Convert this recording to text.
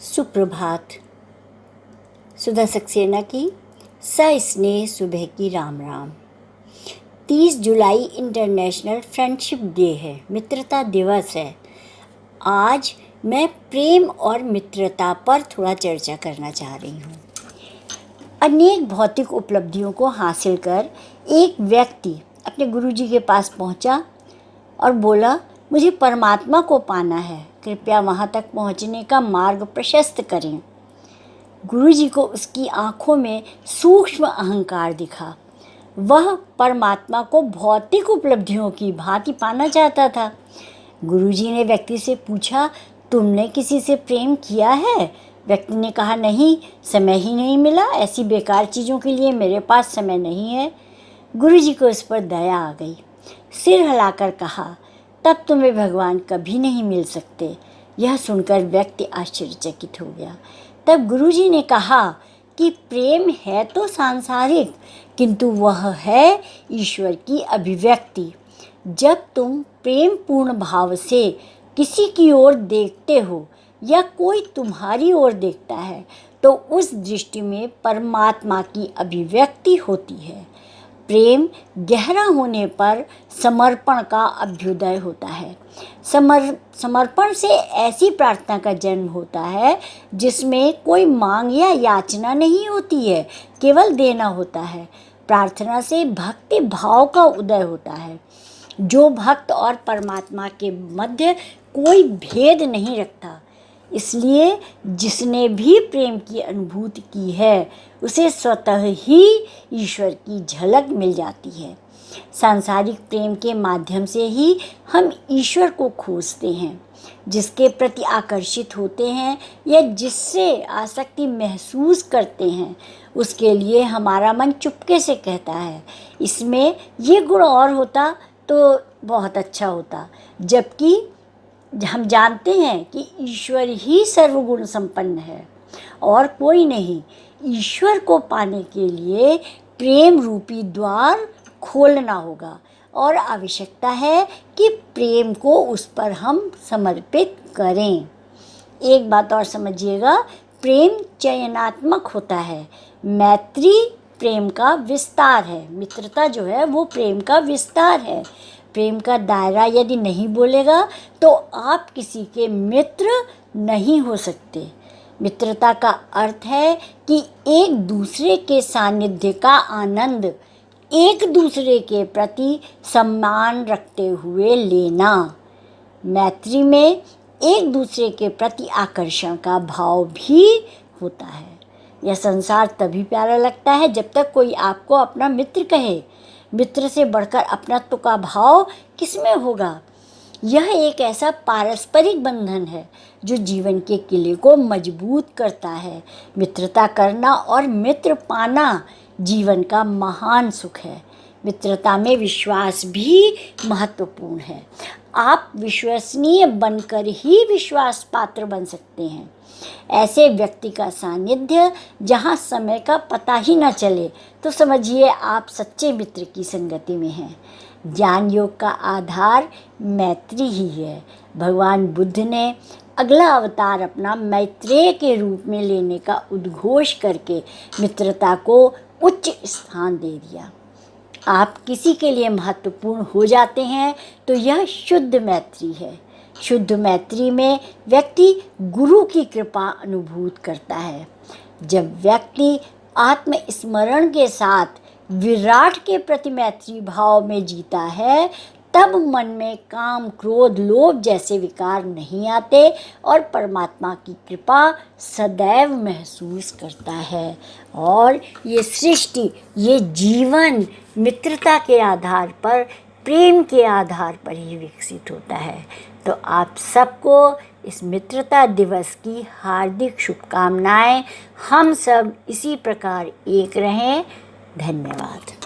सुप्रभात। सुधा सक्सेना की सस्नेह सुबह की राम राम। 30 जुलाई इंटरनेशनल फ्रेंडशिप डे है, मित्रता दिवस है। आज मैं प्रेम और मित्रता पर थोड़ा चर्चा करना चाह रही हूँ। अनेक भौतिक उपलब्धियों को हासिल कर एक व्यक्ति अपने गुरुजी के पास पहुँचा और बोला, मुझे परमात्मा को पाना है, कृपया वहाँ तक पहुँचने का मार्ग प्रशस्त करें। गुरुजी को उसकी आँखों में सूक्ष्म अहंकार दिखा। वह परमात्मा को भौतिक उपलब्धियों की भांति पाना चाहता था। गुरुजी ने व्यक्ति से पूछा, तुमने किसी से प्रेम किया है? व्यक्ति ने कहा, नहीं, समय ही नहीं मिला, ऐसी बेकार चीज़ों के लिए मेरे पास समय नहीं है। गुरुजी को उस पर दया आ गई। सिर हिलाकर कहा, तब तुम्हें भगवान कभी नहीं मिल सकते। यह सुनकर व्यक्ति आश्चर्यचकित हो गया। तब गुरुजी ने कहा कि प्रेम है तो सांसारिक, किंतु वह है ईश्वर की अभिव्यक्ति। जब तुम प्रेम पूर्ण भाव से किसी की ओर देखते हो या कोई तुम्हारी ओर देखता है तो उस दृष्टि में परमात्मा की अभिव्यक्ति होती है। प्रेम गहरा होने पर समर्पण का अभ्युदय होता है। समर्पण से ऐसी प्रार्थना का जन्म होता है जिसमें कोई मांग या याचना नहीं होती है, केवल देना होता है। प्रार्थना से भक्ति भाव का उदय होता है, जो भक्त और परमात्मा के मध्य कोई भेद नहीं रखता। इसलिए जिसने भी प्रेम की अनुभूति की है उसे स्वतः ही ईश्वर की झलक मिल जाती है। सांसारिक प्रेम के माध्यम से ही हम ईश्वर को खोजते हैं, जिसके प्रति आकर्षित होते हैं या जिससे आसक्ति महसूस करते हैं, उसके लिए हमारा मन चुपके से कहता है, इसमें ये गुण और होता तो बहुत अच्छा होता। जबकि हम जानते हैं कि ईश्वर ही सर्वगुण संपन्न है और कोई नहीं। ईश्वर को पाने के लिए प्रेम रूपी द्वार खोलना होगा और आवश्यकता है कि प्रेम को उस पर हम समर्पित करें। एक बात और समझिएगा, प्रेम चयनात्मक होता है। मैत्री प्रेम का विस्तार है। मित्रता जो है वो प्रेम का विस्तार है। प्रेम का दायरा यदि नहीं बोलेगा तो आप किसी के मित्र नहीं हो सकते। मित्रता का अर्थ है कि एक दूसरे के सानिध्य का आनंद एक दूसरे के प्रति सम्मान रखते हुए लेना। मैत्री में एक दूसरे के प्रति आकर्षण का भाव भी होता है। यह संसार तभी प्यारा लगता है जब तक कोई आपको अपना मित्र कहे। मित्र से बढ़कर अपनत्व का भाव किसमें होगा? यह एक ऐसा पारस्परिक बंधन है जो जीवन के किले को मजबूत करता है। मित्रता करना और मित्र पाना जीवन का महान सुख है। मित्रता में विश्वास भी महत्वपूर्ण है। आप विश्वसनीय बनकर ही विश्वास पात्र बन सकते हैं। ऐसे व्यक्ति का सानिध्य जहाँ समय का पता ही न चले तो समझिए आप सच्चे मित्र की संगति में हैं। ज्ञान योग का आधार मैत्री ही है। भगवान बुद्ध ने अगला अवतार अपना मैत्रेय के रूप में लेने का उद्घोष करके मित्रता को उच्च स्थान दे दिया। आप किसी के लिए महत्वपूर्ण हो जाते हैं तो यह शुद्ध मैत्री है। शुद्ध मैत्री में व्यक्ति गुरु की कृपा अनुभूत करता है। जब व्यक्ति आत्मस्मरण के साथ विराट के प्रति मैत्री भाव में जीता है तब मन में काम, क्रोध, लोभ जैसे विकार नहीं आते और परमात्मा की कृपा सदैव महसूस करता है। और ये सृष्टि, ये जीवन मित्रता के आधार पर, प्रेम के आधार पर ही विकसित होता है। तो आप सबको इस मित्रता दिवस की हार्दिक शुभकामनाएं। हम सब इसी प्रकार एक रहें। धन्यवाद।